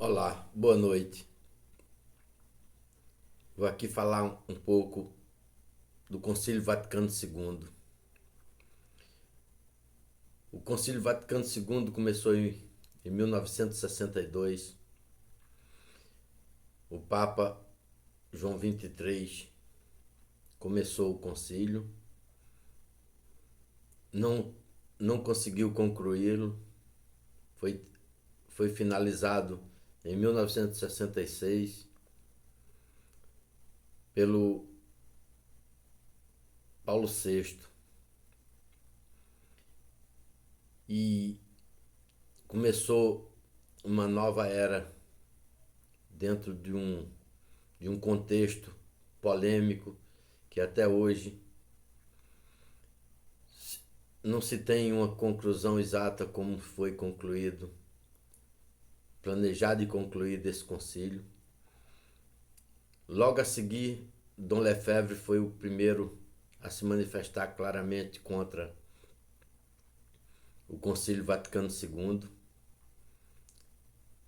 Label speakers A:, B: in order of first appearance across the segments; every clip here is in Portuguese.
A: Olá, boa noite. Vou aqui falar um pouco do Concílio Vaticano II. O Concílio Vaticano II começou em 1962. O Papa João XXIII começou o concílio, não, não conseguiu concluí-lo, foi, foi finalizado em 1966 pelo Paulo VI e começou uma nova era dentro de um contexto polêmico que até hoje não se tem uma conclusão exata como foi concluído, planejado e concluído esse concílio. Logo a seguir, Dom Lefebvre foi o primeiro a se manifestar claramente contra o Concílio Vaticano II.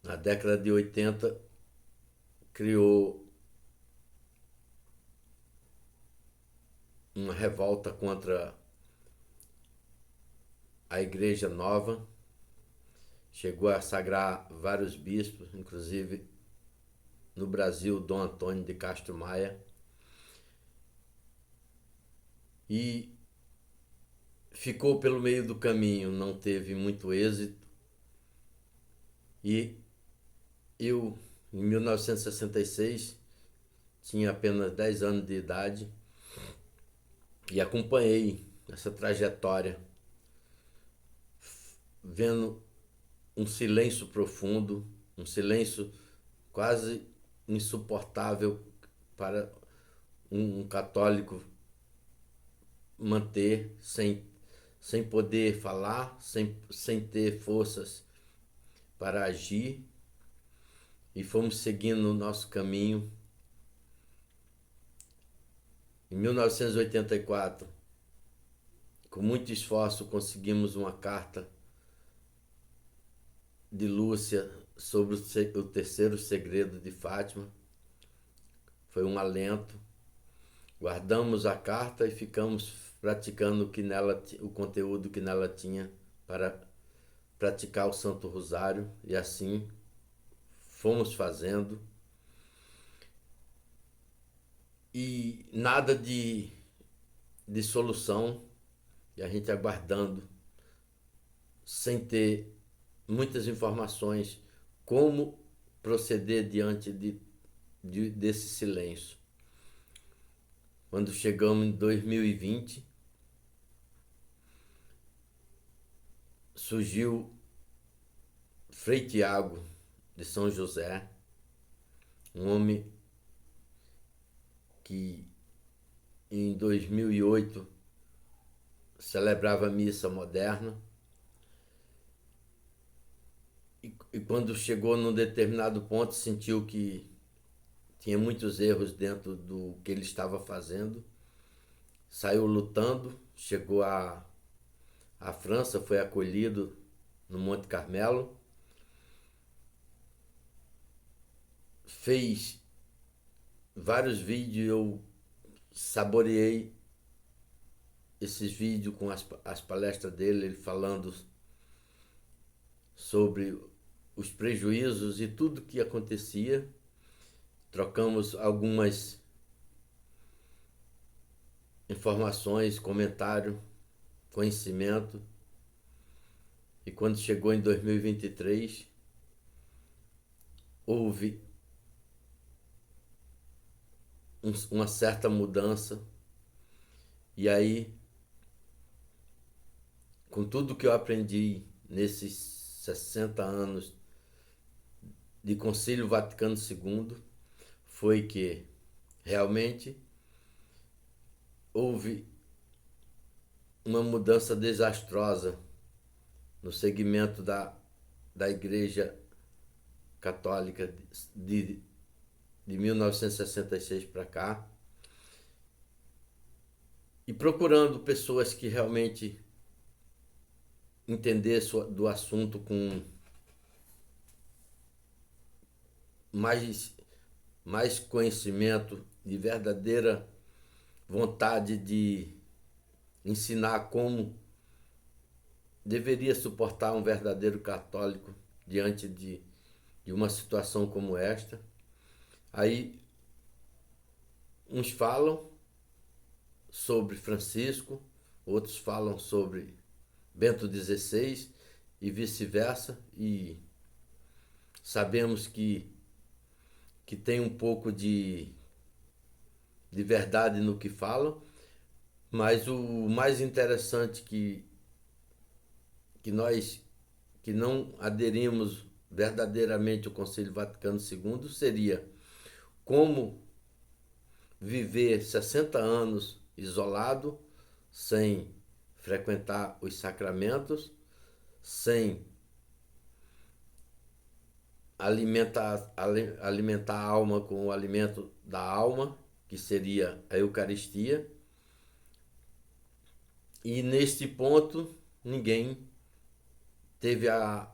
A: Na década de 80, criou uma revolta contra a Igreja Nova, chegou a sagrar vários bispos, inclusive no Brasil, Dom Antônio de Castro Maia, e ficou pelo meio do caminho, não teve muito êxito. E eu, em 1966, tinha apenas 10 anos de idade e acompanhei essa trajetória, vendo um silêncio profundo, um silêncio quase insuportável para um católico manter sem poder falar, sem ter forças para agir, e fomos seguindo o nosso caminho. Em 1984, com muito esforço, conseguimos uma carta de Lúcia sobre o terceiro segredo de Fátima. Foi um alento. Guardamos a carta e ficamos praticando o conteúdo que nela tinha para praticar o Santo Rosário, e assim fomos fazendo. E nada de solução, e a gente aguardando, sem ter muitas informações como proceder diante desse silêncio. Quando chegamos em 2020, surgiu Frei Tiago de São José, um homem que em 2008 celebrava a missa moderna, e quando chegou num determinado ponto sentiu que tinha muitos erros dentro do que ele estava fazendo, saiu lutando, chegou à França, foi acolhido no Monte Carmelo, fez vários vídeos. Eu saboreei esses vídeos com as palestras dele, ele falando sobre os prejuízos e tudo que acontecia. Trocamos algumas informações, comentário, conhecimento, e quando chegou em 2023, houve uma certa mudança. E aí, com tudo que eu aprendi nesses 60 anos de Concílio Vaticano II, foi que realmente houve uma mudança desastrosa no segmento da Igreja Católica de 1966 para cá, e procurando pessoas que realmente entendessem do assunto mais conhecimento, de verdadeira vontade de ensinar como deveria suportar um verdadeiro católico diante de uma situação como esta. Aí uns falam sobre Francisco, outros falam sobre Bento XVI e vice-versa, e sabemos que tem um pouco de verdade no que falam, mas o mais interessante que nós que não aderimos verdadeiramente ao Concílio Vaticano II seria como viver 60 anos isolado, sem frequentar os sacramentos, sem alimentar a alma com o alimento da alma, que seria a Eucaristia. E neste ponto, ninguém teve a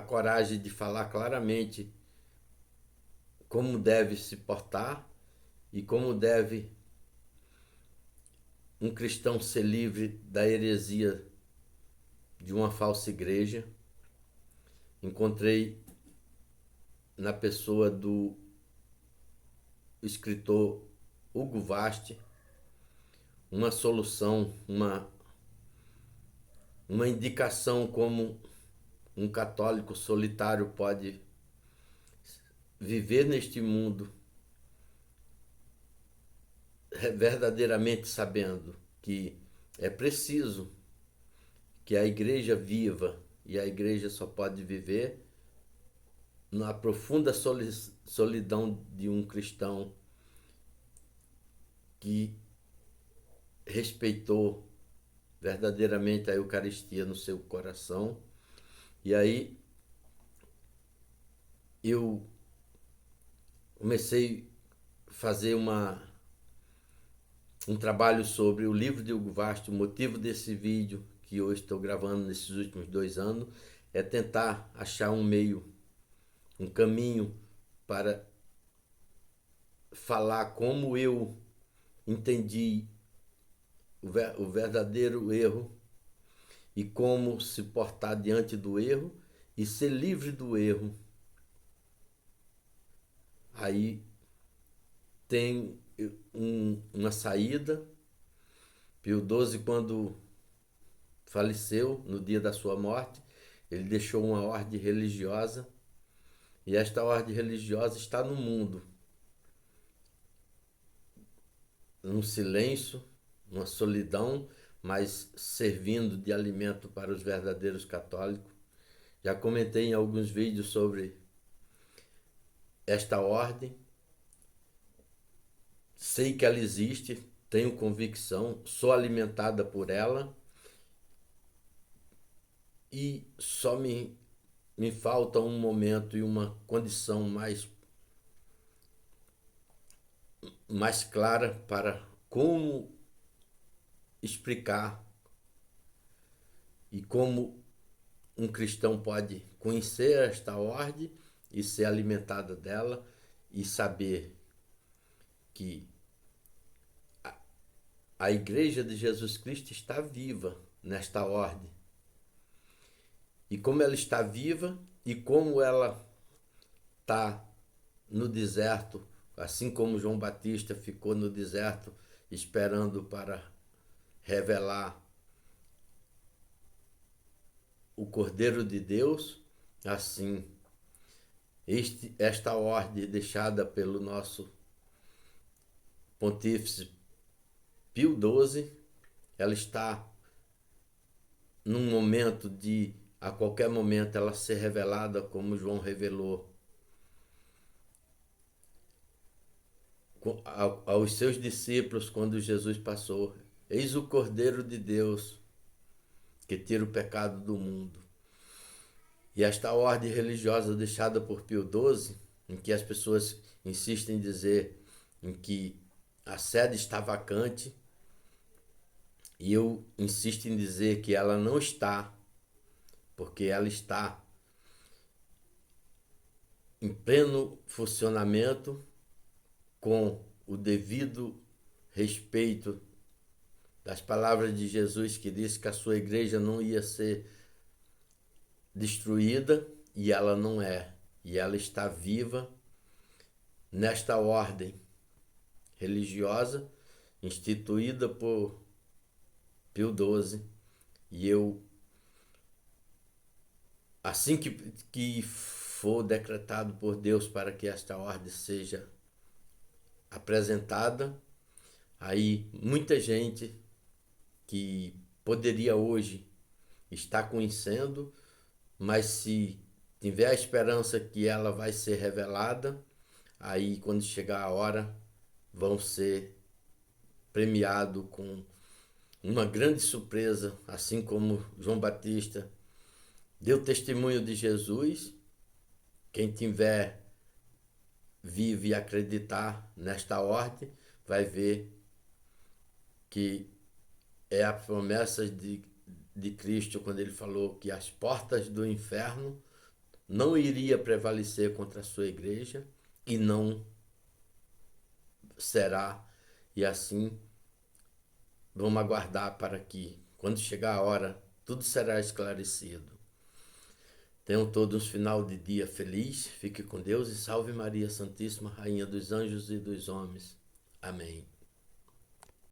A: coragem de falar claramente como deve se portar e como deve um cristão ser livre da heresia de uma falsa igreja. Encontrei na pessoa do escritor Hugo Vast uma solução, uma indicação como um católico solitário pode viver neste mundo verdadeiramente sabendo que é preciso que a igreja viva, e a igreja só pode viver na profunda solidão de um cristão que respeitou verdadeiramente a Eucaristia no seu coração. E aí eu comecei a fazer um trabalho sobre o livro de Hugo Vast. O motivo desse vídeo que eu estou gravando nesses últimos 2 anos é tentar achar um meio, um caminho para falar como eu entendi o verdadeiro erro e como se portar diante do erro e ser livre do erro. Aí tem uma saída. Pio XII, quando faleceu, no dia da sua morte, ele deixou uma ordem religiosa, e esta ordem religiosa está no mundo, num silêncio, numa solidão, mas servindo de alimento para os verdadeiros católicos. Já comentei em alguns vídeos sobre esta ordem, sei que ela existe, tenho convicção, sou alimentada por ela, e só me falta um momento e uma condição mais clara para como explicar e como um cristão pode conhecer esta ordem e ser alimentada dela e saber que a Igreja de Jesus Cristo está viva nesta ordem. E como ela está viva e como ela está no deserto, assim como João Batista ficou no deserto esperando para revelar o Cordeiro de Deus, assim esta ordem deixada pelo nosso Pontífice Pio XII, ela está num momento de, a qualquer momento, ela ser revelada como João revelou aos seus discípulos quando Jesus passou: eis o Cordeiro de Deus que tira o pecado do mundo. E esta ordem religiosa deixada por Pio XII, em que as pessoas insistem em dizer em que a sede está vacante, e eu insisto em dizer que ela não está, porque ela está em pleno funcionamento, com o devido respeito das palavras de Jesus, que disse que a sua igreja não ia ser destruída, e ela não é. E ela está viva nesta ordem religiosa instituída por Pio XII. E eu, assim que for decretado por Deus para que esta ordem seja apresentada, aí muita gente que poderia hoje estar conhecendo, mas se tiver a esperança que ela vai ser revelada, aí quando chegar a hora vão ser premiados com uma grande surpresa, assim como João Batista deu testemunho de Jesus. Quem tiver vivo e acreditar nesta ordem vai ver que é a promessa de Cristo quando ele falou que as portas do inferno não iria prevalecer contra a sua igreja e não será. E assim vamos aguardar para que, quando chegar a hora, tudo será esclarecido. Tenham todos um final de dia feliz, fique com Deus e salve Maria Santíssima, Rainha dos Anjos e dos Homens. Amém.